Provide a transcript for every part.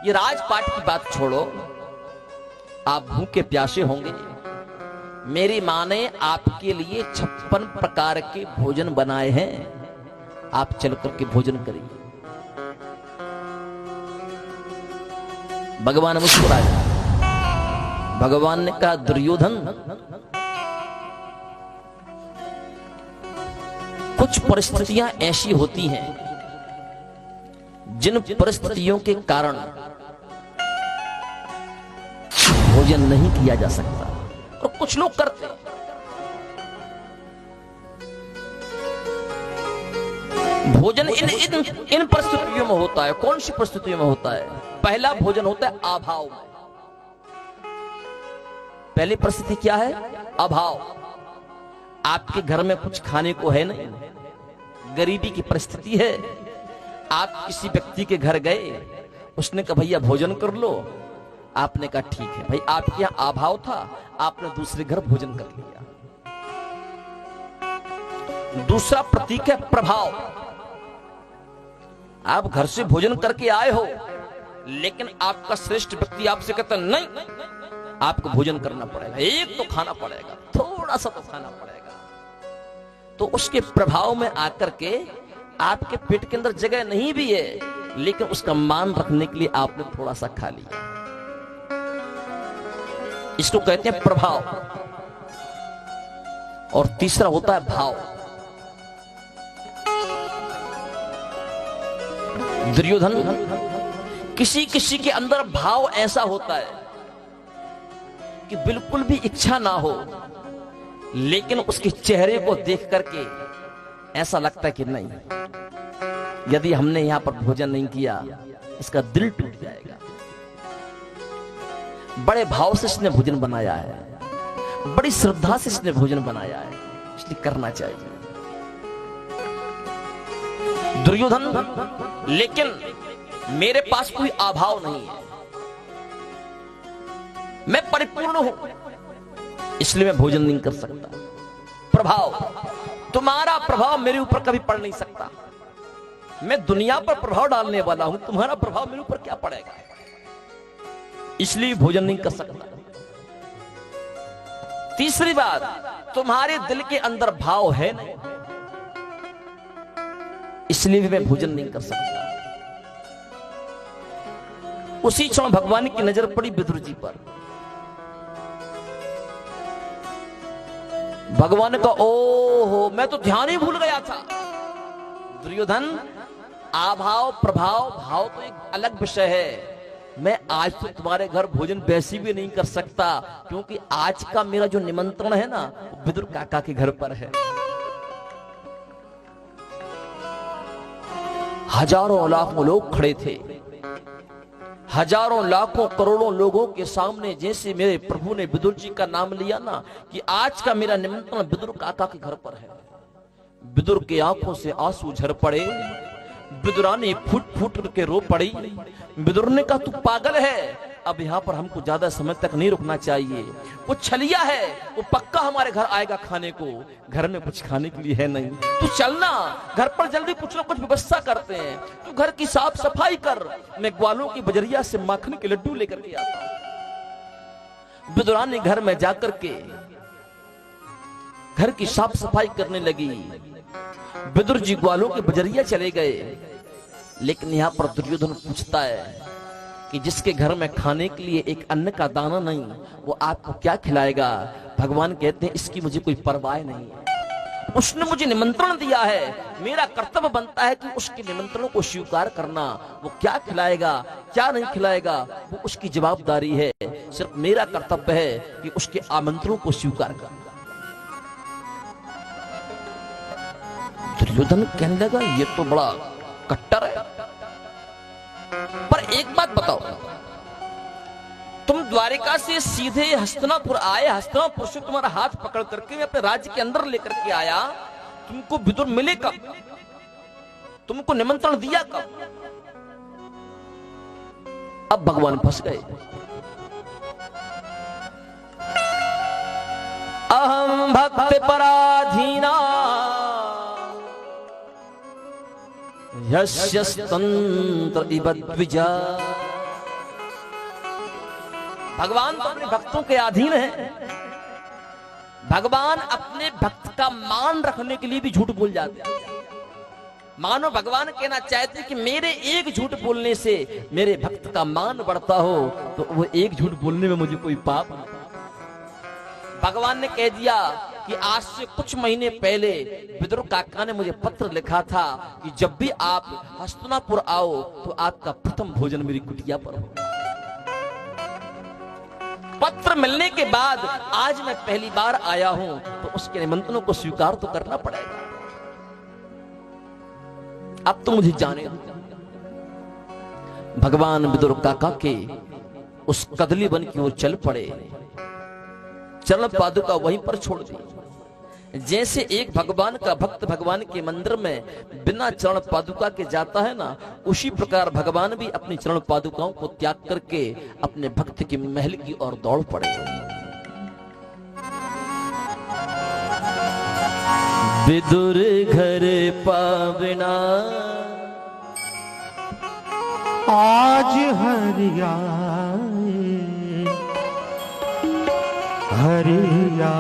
ये राजपाट की बात छोड़ो, आप भूखे प्यासे होंगे, मेरी मां ने आपके लिए 56 प्रकार के भोजन बनाए हैं, आप चल करके भोजन करिए। भगवान मुस्कुराए। भगवान ने कहा, दुर्योधन, कुछ परिस्थितियां ऐसी होती हैं जिन परिस्थितियों के कारण भोजन नहीं किया जा सकता, और कुछ लोग करते हैं। भोजन इन परिस्थितियों में होता है। कौन सी परिस्थितियों में होता है? पहला भोजन होता है अभाव में। पहली परिस्थिति क्या है? अभाव। आपके घर में कुछ खाने को है नहीं, गरीबी की परिस्थिति है। आप किसी व्यक्ति के घर गए, उसने कहा भैया भोजन कर लो, आपने कहा ठीक है भाई। आपके यहां अभाव था, आपने दूसरे घर भोजन कर लिया। दूसरा प्रतीक है प्रभाव। आप घर से भोजन करके आए हो, लेकिन आपका श्रेष्ठ व्यक्ति आपसे कहता नहीं, आपको भोजन करना पड़ेगा, एक तो खाना पड़ेगा, थोड़ा सा तो खाना पड़ेगा। तो उसके प्रभाव में आकर के आपके पेट के अंदर जगह नहीं भी है, लेकिन उसका मान रखने के लिए आपने थोड़ा सा खा लिया। इसको कहते हैं प्रभाव। और तीसरा होता है भाव। दुर्योधन, किसी किसी के अंदर भाव ऐसा होता है कि बिल्कुल भी इच्छा ना हो, लेकिन उसके चेहरे को देख करके ऐसा लगता है कि नहीं, यदि हमने यहां पर भोजन नहीं किया, इसका दिल टूट जाएगा। बड़े भाव से इसने भोजन बनाया है, बड़ी श्रद्धा से इसने भोजन बनाया है, इसलिए करना चाहिए। दुर्योधन, लेकिन मेरे पास कोई अभाव नहीं है, मैं परिपूर्ण हूं, इसलिए मैं भोजन नहीं कर सकता। प्रभाव, तुम्हारा प्रभाव मेरे ऊपर कभी पड़ नहीं सकता। मैं दुनिया पर प्रभाव डालने वाला हूं, तुम्हारा प्रभाव मेरे ऊपर क्या पड़ेगा, इसलिए भोजन नहीं कर सकता। तीसरी बात, तुम्हारे दिल के अंदर भाव है नहीं, इसलिए भी मैं भोजन नहीं कर सकता। उसी क्षण भगवान की नजर पड़ी विदुर जी पर। भगवान का ओहो, मैं तो ध्यान ही भूल गया था। दुर्योधन, अभाव प्रभाव भाव तो एक अलग विषय है। मैं आज तो तुम्हारे घर भोजन वैसे भी नहीं कर सकता, क्योंकि आज का मेरा जो निमंत्रण है ना, विदुर काका के घर पर है। हजारों लाखों लोग खड़े थे, हजारों लाखों करोड़ों लोगों के सामने जैसे मेरे प्रभु ने विदुर जी का नाम लिया ना, कि आज का मेरा निमंत्रण विदुर काका के घर पर है। विदुर के आंखों से आंसू झर पड़े, विदुरानी फूट फूट करके रो पड़ी। विदुर ने कहा, तू पागल है, अब यहाँ पर हमको ज्यादा समय तक नहीं रुकना चाहिए। वो छलिया है, वो पक्का हमारे घर आएगा खाने को, घर में कुछ खाने के लिए है नहीं। तू चलना, घर पर जल्दी कुछ ना कुछ व्यवस्था करते हैं, तू घर की साफ सफाई कर, मैं ग्वालों की बजरिया से माखन के लड्डू लेकर के आता हूं। विदुरानी घर में जाकर के घर की साफ सफाई करने लगी। विदुर जी ग्वालों के बजरिया चले गए, लेकिन यहां पर दुर्योधन पूछता है कि जिसके घर में खाने के लिए एक अन्न का दाना नहीं, वो आपको क्या खिलाएगा? भगवान कहते हैं, इसकी मुझे कोई परवाह नहीं है। उसने मुझे निमंत्रण दिया है, मेरा कर्तव्य बनता है कि उसके निमंत्रणों को स्वीकार करना। वो क्या खिलाएगा क्या नहीं खिलाएगा, वो उसकी जवाबदारी है। सिर्फ मेरा कर्तव्य है कि उसके आमंत्रणों को स्वीकार करना। दुर्योधन कहने लगा, ये तो बड़ा कट्टर है, पर एक बात बताओ, तुम द्वारिका से सीधे हस्तिनापुर आए, हस्तिनापुर से तुम्हारा हाथ पकड़ करके मैं अपने राज्य के अंदर लेकर के आया, तुमको विदुर मिले कब? तुमको निमंत्रण दिया कब? अब भगवान फंस गए। अहम भक्त पराधीना यस्यस्तंत्र इव द्विजा भगवान तो अपने भक्तों के अधीन है। भगवान अपने भक्त का मान रखने के लिए भी झूठ बोल जाते हैं। मानो भगवान कहना चाहते कि मेरे एक झूठ बोलने से मेरे भक्त का मान बढ़ता हो, तो वो एक झूठ बोलने में मुझे कोई पाप नहीं। भगवान ने कह दिया कि आज से कुछ महीने पहले विदुर काका ने मुझे पत्र लिखा था कि जब भी आप हस्तिनापुर आओ तो आपका प्रथम भोजन मेरी कुटिया पर हो। पत्र मिलने के बाद आज मैं पहली बार आया हूं, तो उसके निमंत्रणों को स्वीकार तो करना पड़ेगा। अब तो मुझे जाने दो। भगवान विदुर काका के उस कदली वन की ओर चल पड़े, चरण पादुका वहीं पर छोड़ दी। जैसे एक भगवान का भक्त भगवान के मंदिर में बिना चरण पादुका के जाता है ना, उसी प्रकार भगवान भी अपनी चरण पादुकाओं को त्याग करके अपने भक्त के महल की ओर दौड़ पड़े। विदुर घर पावना आज हरिया हरिया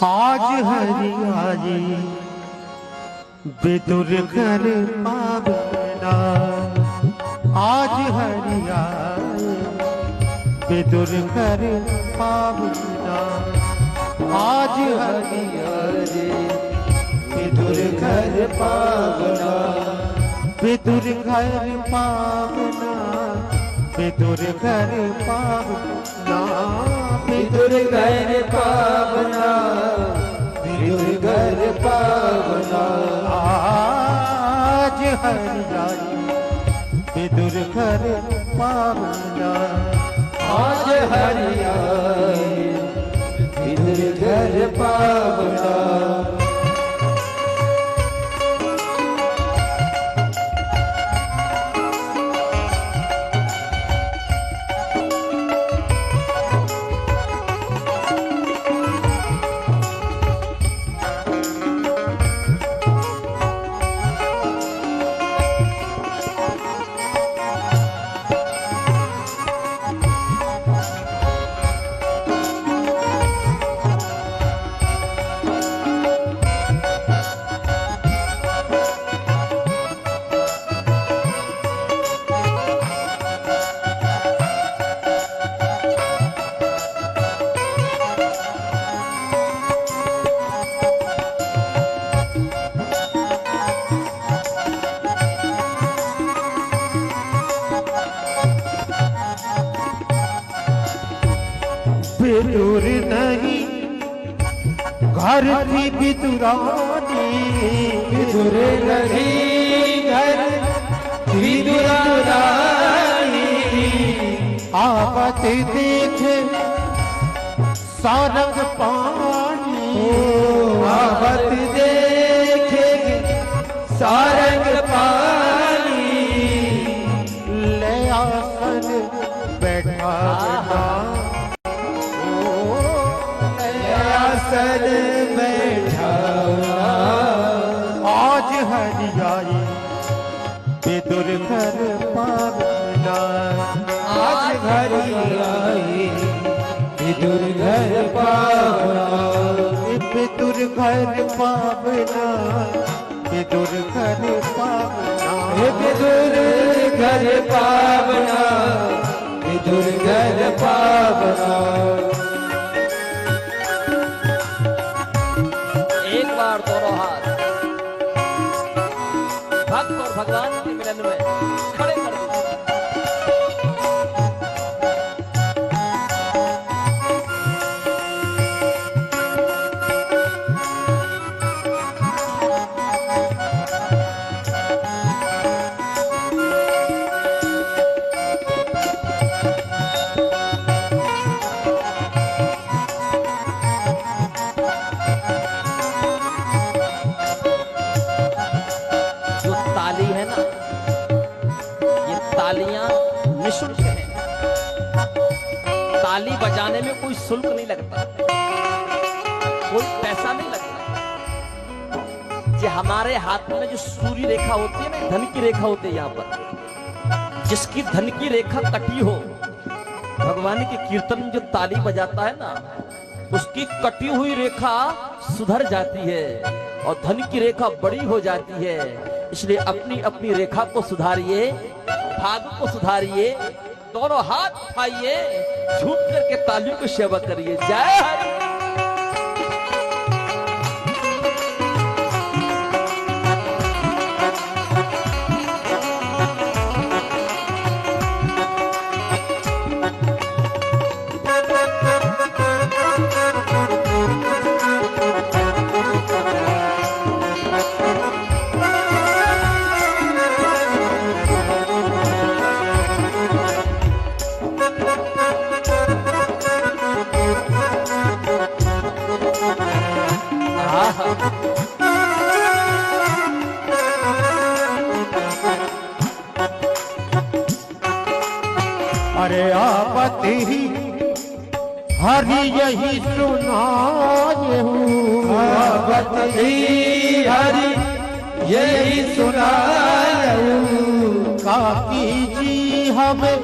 आज हरियाली विदुर घर पावना आज हरियाली विदुर घर पावना आज हरियाली विदुर घर पावना विदुर घर पावना विदुर घर पावना विदुर घर पावना विदुर घर पावना आज हरियाली विदुर घर पावना आज हरियाली विदुर घर पावना। विदुर नहीं घर थी विदुरानी विदुर नहीं घर विदुरानी आवत देख सारंग पानी आवत देखे सारंग पानी ले आसन बैठा आसन बैठा आज हरियाली विदुर घर पावना आज हरियाली विदुर घर पावना विदुर घर पावना विदुर घर पावना विदुर घर पावना विदुर घर पावना। दोनों हाथ भक्त और भगवान के मिलन में खड़े कर दीजिए। निःशुल्क है। ताली बजाने में कोई शुल्क नहीं लगता, कोई पैसा नहीं लगता। जो हमारे हाथ में जो सूर्य रेखा होती है ना, धन की रेखा होती है, यहाँ पर जिसकी धन की रेखा कटी हो, भगवान के कीर्तन में जो ताली बजाता है ना, उसकी कटी हुई रेखा सुधर जाती है और धन की रेखा बड़ी हो जाती है। इसलिए अपनी अपनी रेखा को सुधारिए, भाग को सुधारिए, दोनों हाथ उठाइए, झूठ करके तालियों की सेवा करिए। जय हरि। अरे आपत ही हरि यही सुनाए हूँ, आपत ही हरि यही सुनाए हूँ। काकी जी हमें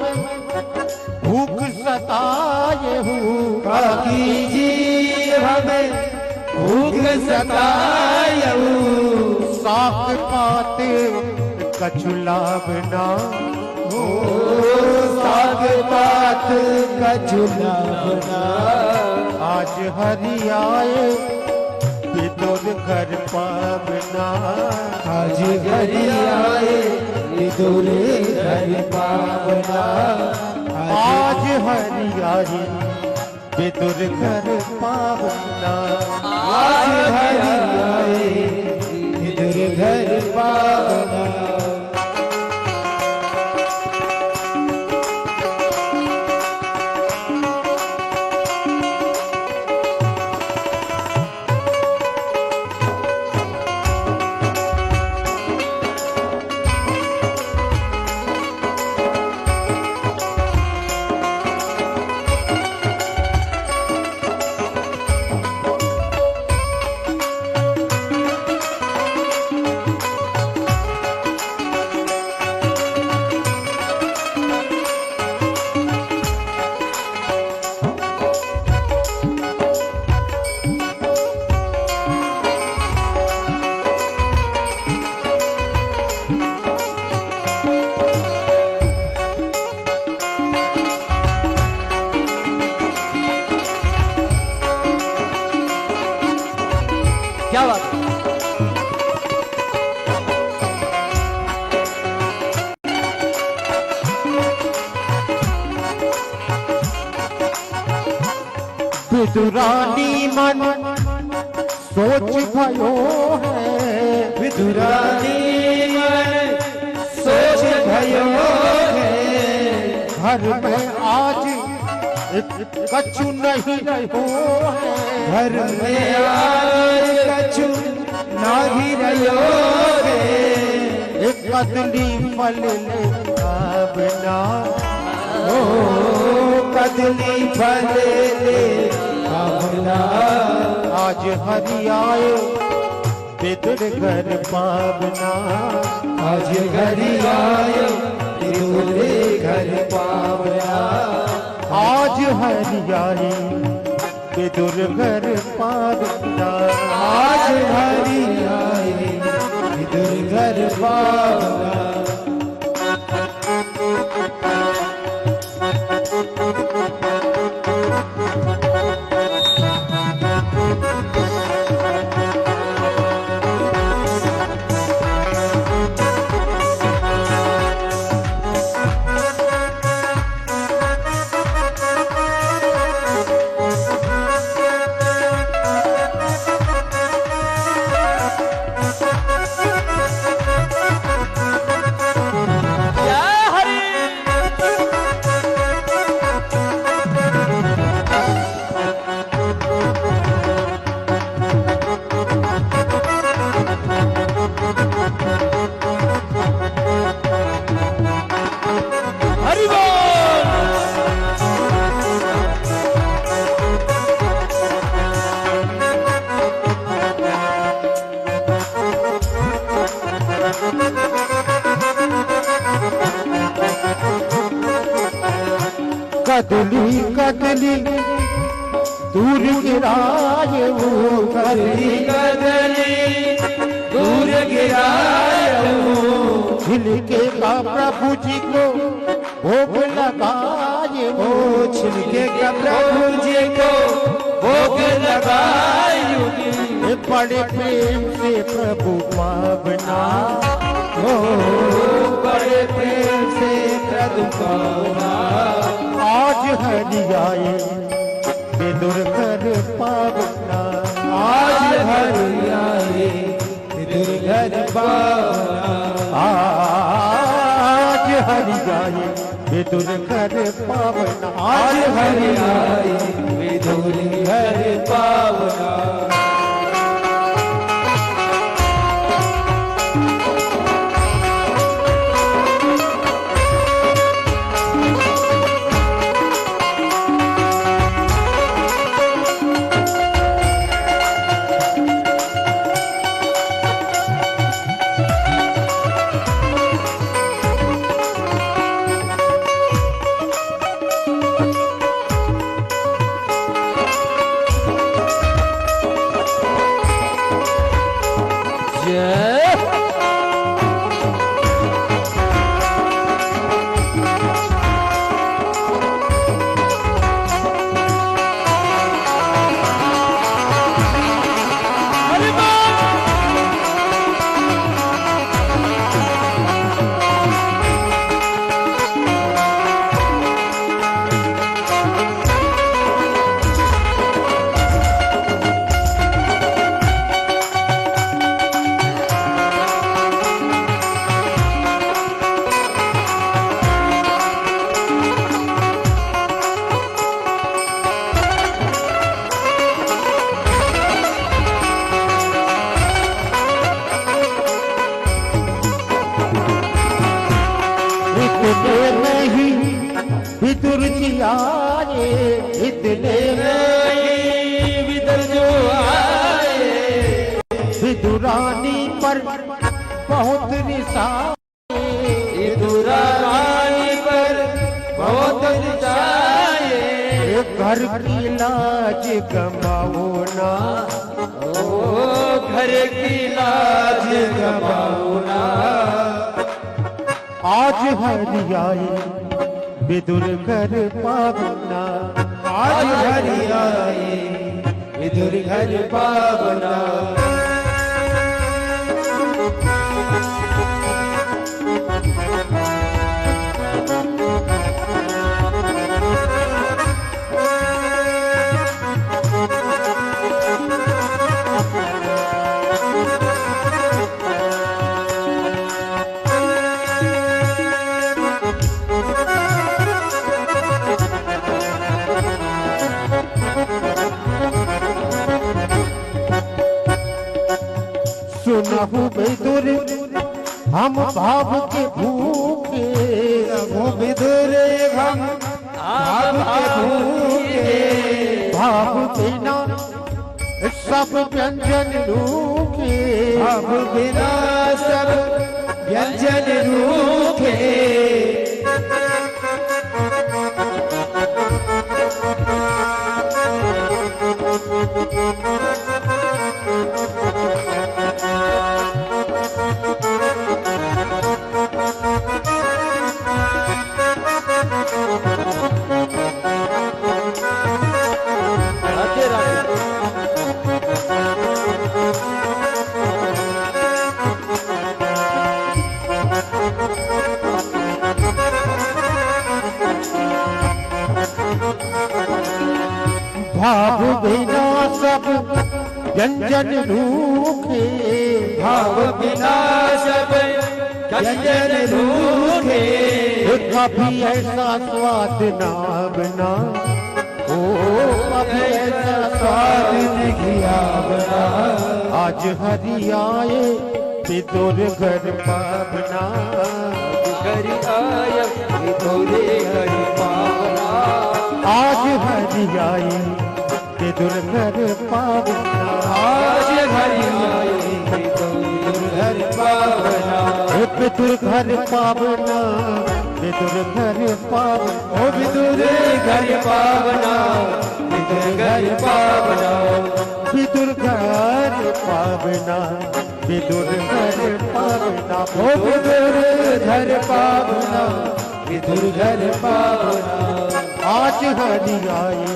भूख सताए हूँ, काकी जी हमें भूख सताए हूँ। साख पाते कछुला बना साग पात कछुला बना। आज हरि आए विदुर घर पावना, आज हरि आए विदुर घर पावना। आज हरि आए विदुर घर पावना, आज हरि आए विदुर घर पावना। क्या बात है? विदुरानी मन सोच भयो है, विदुरानी मन सोच भयो है। घर में आज कछु नहीं रहो है, घर में आज कछु नहीं रहो है। एक कदली फल ले आबना, ओ कदली फल ले आबना। आज हरि आए विदुर घर पावना, आज हरि आए विदुर घर पावना। आज हरि आए विदुर घर पावना, आज हरि आए विदुर घर पावना। कदली कदली दूर गिराए वो, कदली कदली दूर गिराए वो, छिलके का प्रभु जी को भोग लगाए वो, छिलके का प्रभु जी को भोग लगाए। बड़े प्रेम से प्रभु पावना हो, बड़े प्रेम से प्रभु पावना, आज हरि आए विदुर घर पावना, आज हरि आए विदुर घर पावना, आज हरि आए विदुर घर पावना, आज हरि आए विदुर घर पावना। इतने नहीं विदुर जी आए, इतने नहीं विदुर जो आए, विदुरानी पर बहुत निशाए, विदुरानी पर बहुत निशाए, घर की लाज गमाओ ना, ओ घर की लाज गवाओ ना, आज हरि आए विदुर घर पावना, आज हरि आए विदुर घर पावना। सुनहु विदुर हम भाव के भूखे, वो विदुर हम भाव के भूखे, भाव बिना सब व्यंजन रूखे, भाव बिना सब व्यंजन रूखे, भाव बिना सब व्यंजन रूखे, भाव बिना सब व्यंजन रूखे, कभी ऐसा स्वाद ना बना, ओ कभी ऐसा स्वाद नहीं बना, आज हरि आए विदुर घर पावना, घर आए विदुर घर पावना, आज हरि आए विदुर घर पावना, आज हरि आए विदुर घर पावना, विदुर घर पावना, विदुर घर पावन, ओ विदुर घर पावना, विदुर घर पावना, विदुर घर पावना, विदुर घर पावना, ओ विदुर घर पावना, विदुर घर पावना। आज हरि आए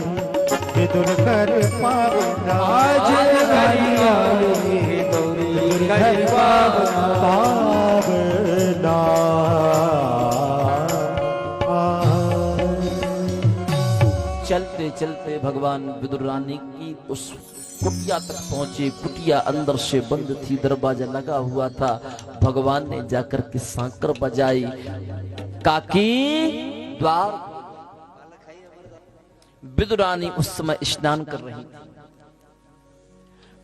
विदुर घर पावना, आज हरि आए विदुर घर पावना, पावना। चलते चलते भगवान विदुर रानी की उस कुटिया तक पहुंचे। कुटिया अंदर से बंद थी, दरवाजा लगा हुआ था। भगवान ने जाकर के सांकर बजाई, काकी द्वार। विदुर रानी उस समय स्नान कर रही थी।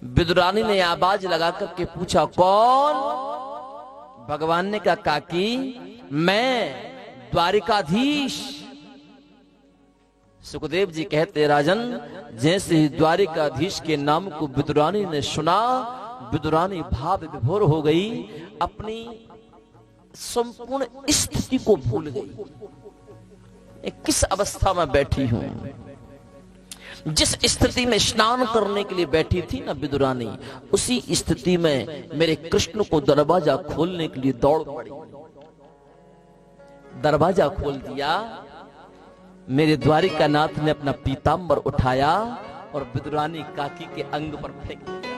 विदुर रानी ने आवाज लगा करके पूछा, कौन? भगवान ने कहा, काकी मैं द्वारिकाधीश। सुखदेव जी कहते, राजन जैसे ही द्वारिकाधीश के नाम को विदुर रानी ने सुना, विदुर रानी भाव विभोर हो गई, अपनी संपूर्ण स्थिति को भूल गई। किस अवस्था में बैठी हूं? जिस स्थिति में स्नान करने के लिए बैठी थी ना विदुर रानी, उसी स्थिति में मेरे कृष्ण को दरवाजा खोलने के लिए दौड़ पड़ी। दरवाजा खोल दिया। मेरे द्वारिकानाथ ने अपना पीतांबर उठाया और विदुर रानी काकी के अंग पर फेंक दिया।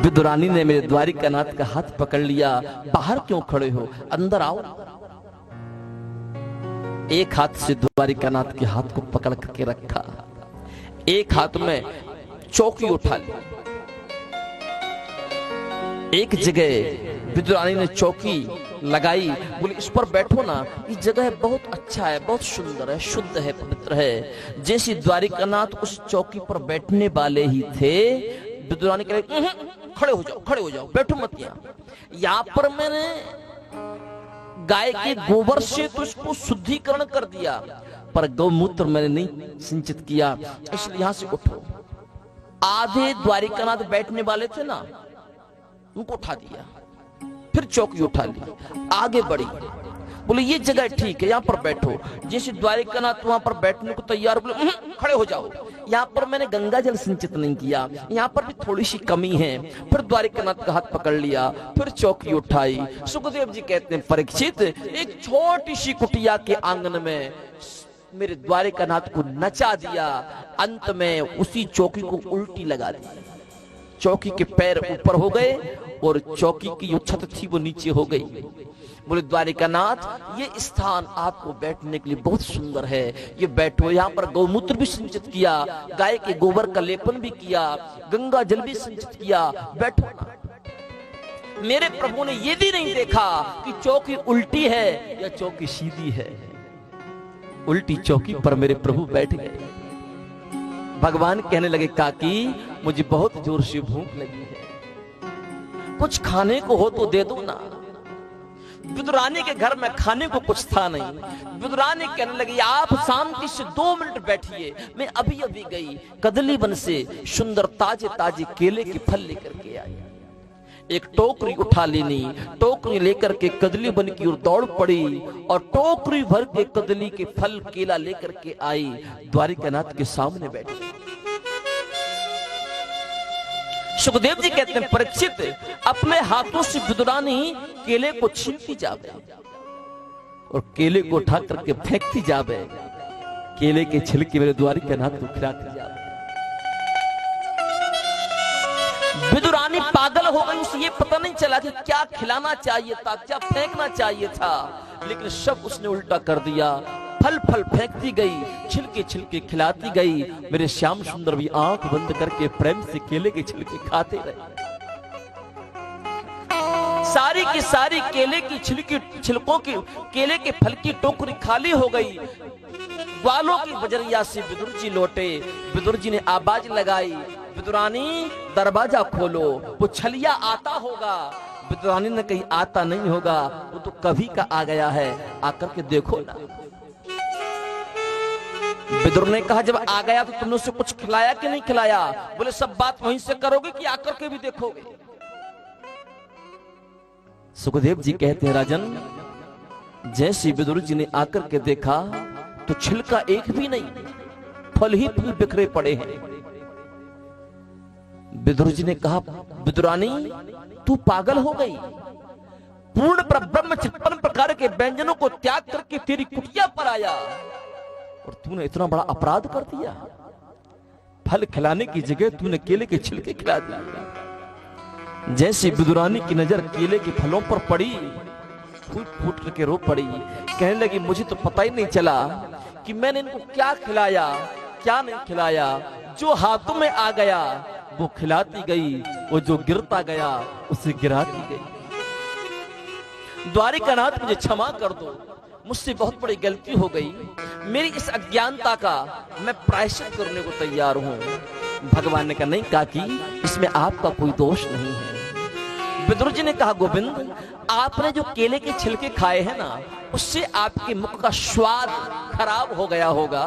विदुर रानी ने मेरे द्वारिकानाथ का हाथ पकड़ लिया। बाहर क्यों खड़े हो, अंदर आओ। एक हाथ से द्वारिकानाथ के हाथ को पकड़ करके रखा, एक हाथ में चौकी उठा ली। एक जगह विदुर रानी ने चौकी लगाई, बोले इस पर बैठो ना, ये जगह बहुत अच्छा है, बहुत सुंदर है, शुद्ध है, पवित्र है। जैसे द्वारिकानाथ उस चौकी पर बैठने वाले ही थे, विदुर रानी कहे, खड़े हो जाओ, खड़े हो जाओ, बैठो मत। यहाँ पर मैंने गाय के गोबर से तो उसको शुद्धिकरण कर दिया, पर गौमूत्र मैंने नहीं सिंचित किया, इसलिए यहां से उठो। आधे द्वारिकानाथ बैठने वाले थे ना, उनको उठा दिया, फिर चौकी उठा ली, आगे बढ़ी, बोले ये जगह ठीक है, यहां पर बैठो। जैसे द्वारिकानाथ वहां पर बैठने को तैयार, बोले खड़े हो जाओ, यहां पर मैंने गंगा जल सिंचित नहीं किया, यहां पर भी थोड़ी सी कमी है। फिर द्वारिकानाथ का हाथ पकड़ लिया, फिर चौकी उठाई। सुखदेव जी कहते हैं, परीक्षित एक छोटी सी कुटिया के आंगन में मेरे द्वारिकानाथ को नचा दिया। अंत में उसी चौकी को उल्टी लगा दी, चौकी के पैर ऊपर हो गए और चौकी की जो छत थी वो नीचे हो गई। बोले द्वारिकानाथ, ये स्थान आपको बैठने के लिए बहुत सुंदर है, ये बैठो। यहाँ पर गौमूत्र भी सिंचित किया, गाय के गोबर का लेपन भी किया, गंगा जल भी सिंचित किया, बैठो ना। मेरे प्रभु ने ये भी नहीं देखा कि चौकी उल्टी है या चौकी सीधी है। उल्टी चौकी पर मेरे प्रभु बैठ गए। भगवान कहने लगे, काकी मुझे बहुत जोर से भूख लगी है, कुछ खाने को हो तो दे दो ना। विदुर रानी के घर में खाने को कुछ था नहीं। विदुर रानी कहने लगी, आप शांति से 2 मिनट बैठिए, मैं अभी अभी गई कदली वन से सुंदर ताजे ताजे केले के फल लेकर के आई। एक टोकरी उठा लेनी, टोकरी लेकर के कदली वन की ओर दौड़ पड़ी और टोकरी भर के कदली के फल केला लेकर के आई, द्वारिकानाथ के सामने बैठी। सुखदेव जी कहते हैं, परीक्षित अपने हाथों से विदुर रानी केले को छीनती जावे और केले को उठा करके फेंकती जावे, केले के छिलके मेरे द्वारिकानाथ को खिलाती जावे। विदुर रानी पागल हो गई, उसे ये पता नहीं चला कि क्या खिलाना चाहिए था, क्या फेंकना चाहिए था, लेकिन सब उसने उल्टा कर दिया। फल फल फेंकती गई, छिलके छिलके खिलाती गई। मेरे श्याम सुंदर भी आंख बंद करके प्रेम से केले के छिलके खाते रहे। सारी की सारी केले की छिलकों की केले के फल की टोकरी खाली हो गई। ग्वालों की बजरिया से विदुर जी लौटे। विदुर जी ने आवाज लगाई, विदुर रानी दरवाजा खोलो, वो छलिया आता होगा। विदुर रानी ने कही, आता नहीं होगा, वो तो कभी का आ गया है, आकर के देखो ना। विदुर ने कहा, जब आ गया तो तुमने उसे कुछ खिलाया कि नहीं खिलाया? बोले सब बात वहीं से करोगे कि आकर के भी देखोगे? सुखदेव जी कहते हैं, राजन जैसे विदुर जी ने आकर के देखा तो छिलका एक भी नहीं, फल ही फल बिखरे पड़े हैं। विदुर जी ने कहा, विदुरानी तू पागल हो गई, पूर्ण पर ब्रह्म 56 प्रकार के व्यंजनों को त्याग करके तेरी कुटिया पर आया और तूने इतना बड़ा अपराध कर दिया। फल खिलाने की जगह तूने केले के छिलके खिला दिए। जैसे विदुरानी की नजर केले के फलों पर पड़ी, फूट फूट करके रो पड़ी, कहने लगी मुझे तो पता ही नहीं चला कि मैंने इनको क्या खिलाया क्या नहीं खिलाया। जो हाथों में आ गया वो खिलाती गई, वो जो गिरता गया उसे गिराती गई। द्वारिकानाथ मुझे क्षमा कर दो, मुझसे बहुत बड़ी गलती हो गई, मेरी इस अज्ञानता का मैं प्रायश्चित करने को तैयार हूं। भगवान ने कहा नहीं काकी, इसमें आपका कोई दोष नहीं है। विदुर जी ने कहा, गोविंद आपने जो केले के छिलके खाए हैं ना, उससे आपके मुख का स्वाद खराब हो गया होगा।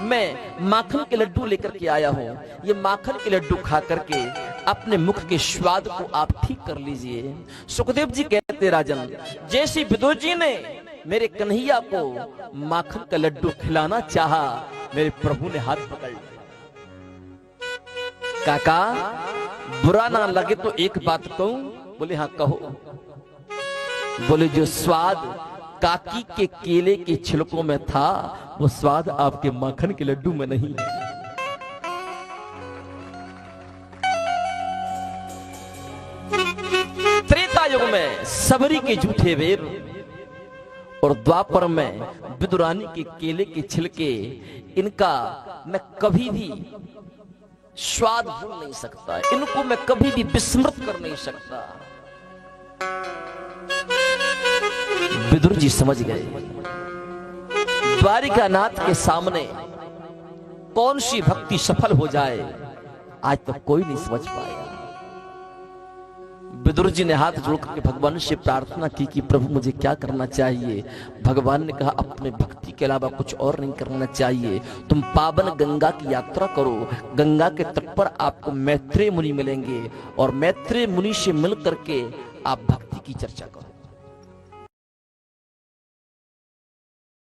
मैं माखन के लड्डू लेकर के आया हूं, ये माखन के लड्डू खा करके अपने मुख के स्वाद को आप ठीक कर लीजिए। सुखदेव जी कहते, राजन जैसे विदुर जी ने मेरे कन्हैया को माखन का लड्डू खिलाना चाहा, मेरे प्रभु ने हाथ पकड़ लिया। काका बुरा ना लगे तो एक बात कहूं? बोले हाँ कहो। बोले जो स्वाद काकी के केले के छिलकों में था, वो स्वाद आपके माखन के लड्डू में नहीं है। त्रेता युग में सबरी के जूठे वेर और द्वापर में विदुरानी के केले के छिलके, इनका मैं कभी भी स्वाद भूल नहीं सकता, इनको मैं कभी भी विस्मृत कर नहीं सकता। विदुर जी समझ गए द्वारिकानाथ के सामने कौन सी भक्ति सफल हो जाए, आज तक कोई नहीं समझ पाया। विदुर जी ने हाथ जोड़ करके भगवान से प्रार्थना की कि प्रभु मुझे क्या करना चाहिए। भगवान ने कहा अपने भक्ति के अलावा कुछ और नहीं करना चाहिए, तुम पावन गंगा की यात्रा करो। गंगा के तट पर आपको मैत्रेय मुनि मिलेंगे और मैत्रेय मुनि से मिल करके आप भक्ति की चर्चा करो।